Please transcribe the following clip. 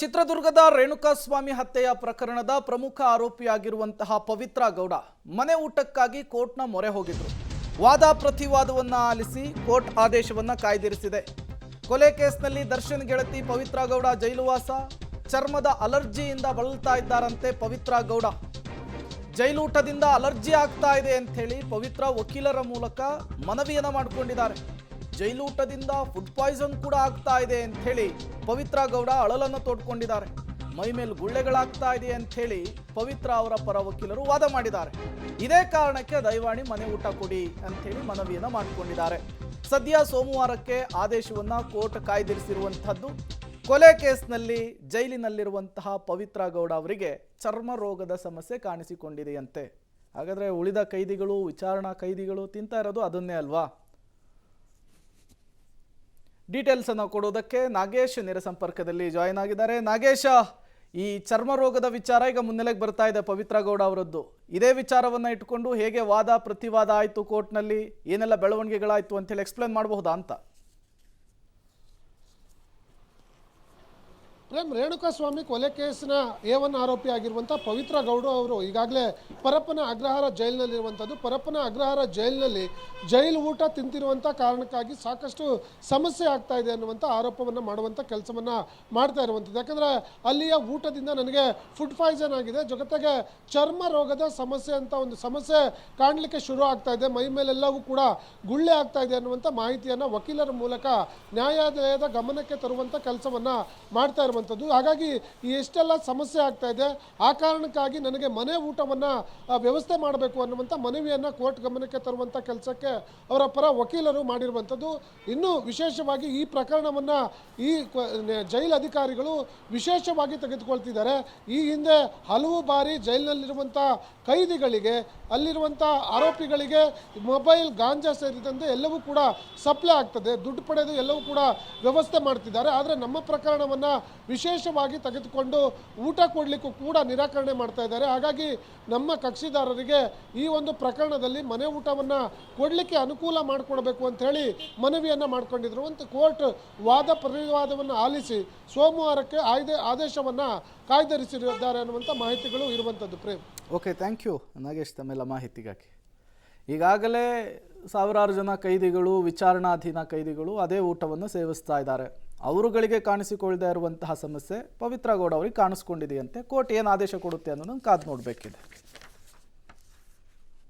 ಚಿತ್ರದುರ್ಗದ ರೇಣುಕಾಸ್ವಾಮಿ ಹತ್ಯೆಯ ಪ್ರಕರಣದ ಪ್ರಮುಖ ಆರೋಪಿಯಾಗಿರುವಂತಹ ಪವಿತ್ರ ಗೌಡ ಮನೆ ಊಟಕ್ಕಾಗಿ ಕೋರ್ಟ್ನ ಮೊರೆ ಹೋಗಿದ್ರು. ವಾದ ಪ್ರತಿವಾದವನ್ನ ಆಲಿಸಿ ಕೋರ್ಟ್ ಆದೇಶವನ್ನ ಕಾಯ್ದಿರಿಸಿದೆ. ಕೊಲೆ ಕೇಸ್ನಲ್ಲಿ ದರ್ಶನ್ ಗೆಳತಿ ಪವಿತ್ರ ಗೌಡ ಜೈಲುವಾಸ, ಚರ್ಮದ ಅಲರ್ಜಿಯಿಂದ ಬಳಲ್ತಾ ಇದ್ದಾರಂತೆ ಪವಿತ್ರ ಗೌಡ. ಜೈಲೂಟದಿಂದ ಅಲರ್ಜಿ ಆಗ್ತಾ ಇದೆ ಅಂತ ಹೇಳಿ ಪವಿತ್ರ ವಕೀಲರ ಮೂಲಕ ಮನವಿಯನ್ನ ಮಾಡಿಕೊಂಡಿದ್ದಾರೆ. ಜೈಲೂಟದಿಂದ ಫುಡ್ ಪಾಯ್ಸನ್ ಕೂಡ ಆಗ್ತಾ ಇದೆ ಅಂತ ಹೇಳಿ ಪವಿತ್ರ ಗೌಡ ಅಳಲನ್ನು ತೋಡ್ಕೊಂಡಿದ್ದಾರೆ. ಮೈ ಮೇಲೆ ಗುಳ್ಳೆಗಳಾಗ್ತಾ ಇದೆ ಅಂತ ಹೇಳಿ ಪವಿತ್ರ ಅವರ ಪರ ವಕೀಲರು ವಾದ ಮಾಡಿದ್ದಾರೆ. ಇದೇ ಕಾರಣಕ್ಕೆ ದಯವಾಣಿ ಮನೆ ಊಟ ಕೊಡಿ ಅಂತ ಹೇಳಿ ಮನವಿಯನ್ನ ಮಾಡಿಕೊಂಡಿದ್ದಾರೆ. ಸದ್ಯ ಸೋಮವಾರಕ್ಕೆ ಆದೇಶವನ್ನ ಕೋರ್ಟ್ ಕಾಯ್ದಿರಿಸಿರುವಂತಹದ್ದು. ಕೊಲೆ ಕೇಸ್ನಲ್ಲಿ ಜೈಲಿನಲ್ಲಿರುವಂತಹ ಪವಿತ್ರ ಗೌಡ ಅವರಿಗೆ ಚರ್ಮ ರೋಗದ ಸಮಸ್ಯೆ ಕಾಣಿಸಿಕೊಂಡಿದೆಯಂತೆ. ಹಾಗಾದ್ರೆ ಉಳಿದ ಕೈದಿಗಳು, ವಿಚಾರಣಾ ಕೈದಿಗಳು ತಿಂತಾ ಇರೋದು ಅದನ್ನೇ ಅಲ್ವಾ? ಡೀಟೇಲ್ಸ್ ಅನ್ನು ಕೊಡೋದಕ್ಕೆ ನಾಗೇಶ್ ನೇರ ಸಂಪರ್ಕದಲ್ಲಿ ಜಾಯಿನ್ ಆಗಿದ್ದಾರೆ. ನಾಗೇಶ, ಈ ಚರ್ಮ ರೋಗದ ವಿಚಾರ ಈಗ ಮುನ್ನೆಲೆಗೆ ಬರ್ತಾ ಇದೆ ಪವಿತ್ರ ಗೌಡ ಅವರದ್ದು. ಇದೇ ವಿಚಾರವನ್ನ ಇಟ್ಕೊಂಡು ಹೇಗೆ ವಾದ ಪ್ರತಿವಾದ ಆಯಿತು ಕೋರ್ಟ್ನಲ್ಲಿ, ಏನೆಲ್ಲ ಬೆಳವಣಿಗೆಗಳಾಯಿತು ಅಂತ ಹೇಳಿ ಎಕ್ಸ್ಪ್ಲೇನ್ ಮಾಡಬಹುದಾ ಅಂತ? ಪ್ರೇಮ್, ರೇಣುಕಾಸ್ವಾಮಿ ಕೊಲೆ ಕೇಸಿನ A1 ಆರೋಪಿ ಆಗಿರುವಂಥ ಪವಿತ್ರ ಗೌಡ ಅವರು ಈಗಾಗಲೇ ಪರಪ್ಪನ ಅಗ್ರಹಾರ ಜೈಲಿನಲ್ಲಿರುವಂಥದ್ದು. ಪರಪ್ಪನ ಅಗ್ರಹಾರ ಜೈಲಿನಲ್ಲಿ ಜೈಲು ಊಟ ತಿಂತಿರುವಂಥ ಕಾರಣಕ್ಕಾಗಿ ಸಾಕಷ್ಟು ಸಮಸ್ಯೆ ಆಗ್ತಾ ಇದೆ ಅನ್ನುವಂಥ ಆರೋಪವನ್ನು ಮಾಡುವಂಥ ಕೆಲಸವನ್ನು ಮಾಡ್ತಾ ಇರುವಂಥದ್ದು. ಯಾಕಂದರೆ ಅಲ್ಲಿಯ ಊಟದಿಂದ ನನಗೆ ಫುಡ್ ಪಾಯ್ಸನ್ ಆಗಿದೆ, ಜೊತೆಗೆ ಚರ್ಮ ರೋಗದ ಸಮಸ್ಯೆ ಅಂತ ಒಂದು ಸಮಸ್ಯೆ ಕಾಣಲಿಕ್ಕೆ ಶುರು ಆಗ್ತಾ ಇದೆ, ಮೈ ಮೇಲೆಲ್ಲವೂ ಕೂಡ ಗುಳ್ಳೆ ಆಗ್ತಾ ಇದೆ ಅನ್ನುವಂಥ ಮಾಹಿತಿಯನ್ನು ವಕೀಲರ ಮೂಲಕ ನ್ಯಾಯಾಲಯದ ಗಮನಕ್ಕೆ ತರುವಂಥ ಕೆಲಸವನ್ನು ಮಾಡ್ತಾ ಇರುವಂಥದ್ದು. ಹಾಗಾಗಿ ಎಷ್ಟೆಲ್ಲ ಸಮಸ್ಯೆ ಆಗ್ತಾ ಇದೆ, ಆ ಕಾರಣಕ್ಕಾಗಿ ನನಗೆ ಮನೆ ಊಟವನ್ನು ವ್ಯವಸ್ಥೆ ಮಾಡಬೇಕು ಅನ್ನುವಂಥ ಮನವಿಯನ್ನು ಕೋರ್ಟ್ ಗಮನಕ್ಕೆ ತರುವಂಥ ಕೆಲಸಕ್ಕೆ ಅವರ ಪರ ವಕೀಲರು ಮಾಡಿರುವಂಥದ್ದು. ಇನ್ನೂ ವಿಶೇಷವಾಗಿ ಈ ಪ್ರಕರಣವನ್ನು ಈ ಜೈಲು ಅಧಿಕಾರಿಗಳು ವಿಶೇಷವಾಗಿ ತೆಗೆದುಕೊಳ್ತಿದ್ದಾರೆ. ಈ ಹಿಂದೆ ಹಲವು ಬಾರಿ ಜೈಲಿನಲ್ಲಿರುವಂಥ ಕೈದಿಗಳಿಗೆ, ಅಲ್ಲಿರುವಂಥ ಆರೋಪಿಗಳಿಗೆ ಮೊಬೈಲ್, ಗಾಂಜಾ ಸೇರಿದಂತೆ ಎಲ್ಲವೂ ಕೂಡ ಸಪ್ಲೈ ಆಗ್ತದೆ, ದುಡ್ಡು ಪಡೆದು ಎಲ್ಲವೂ ಕೂಡ ವ್ಯವಸ್ಥೆ ಮಾಡ್ತಿದ್ದಾರೆ. ಆದರೆ ನಮ್ಮ ಪ್ರಕರಣವನ್ನು ವಿಶೇಷವಾಗಿ ತೆಗೆದುಕೊಂಡು ಊಟ ಕೊಡಲಿಕ್ಕೂ ಕೂಡ ನಿರಾಕರಣೆ ಮಾಡ್ತಾ ಇದ್ದಾರೆ. ಹಾಗಾಗಿ ನಮ್ಮ ಕಕ್ಷಿದಾರರಿಗೆ ಈ ಒಂದು ಪ್ರಕರಣದಲ್ಲಿ ಮನೆ ಊಟವನ್ನು ಕೊಡಲಿಕ್ಕೆ ಅನುಕೂಲ ಮಾಡಿಕೊಡ್ಬೇಕು ಅಂತ ಹೇಳಿ ಮನವಿಯನ್ನು ಮಾಡಿಕೊಂಡಿದ್ರು. ಅಂತ ಕೋರ್ಟ್ ವಾದ ಪ್ರತಿವಾದವನ್ನು ಆಲಿಸಿ ಸೋಮವಾರಕ್ಕೆ ಆದೇಶವನ್ನು ಕಾಯ್ದಿರಿಸಿದ್ದಾರೆ ಅನ್ನುವಂಥ ಮಾಹಿತಿಗಳು ಇರುವಂಥದ್ದು. Prem, okay, thank you Nagesh ತಮ್ಮೆಲ್ಲ ಮಾಹಿತಿಗಾಗಿ. ಈಗಾಗಲೇ ಸಾವಿರಾರು ಜನ ಕೈದಿಗಳು, ವಿಚಾರಣಾಧೀನ ಕೈದಿಗಳು ಅದೇ ಊಟವನ್ನು ಸೇವಿಸ್ತಾ ಇದ್ದಾರೆ. ಅವರುಗಳಿಗೆ ಕಾಣಿಸಿಕೊಳ್ಳದೇ ಇರುವಂತಹ ಸಮಸ್ಯೆ ಪವಿತ್ರ ಗೌಡ ಅವರಿಗೆ ಕಾಣಿಸ್ಕೊಂಡಿದೆಯಂತೆ. ಕೋರ್ಟ್ ಏನು ಆದೇಶ ಕೊಡುತ್ತೆ ಅನ್ನೋದನ್ನು ಕಾದು ನೋಡಬೇಕಿದೆ.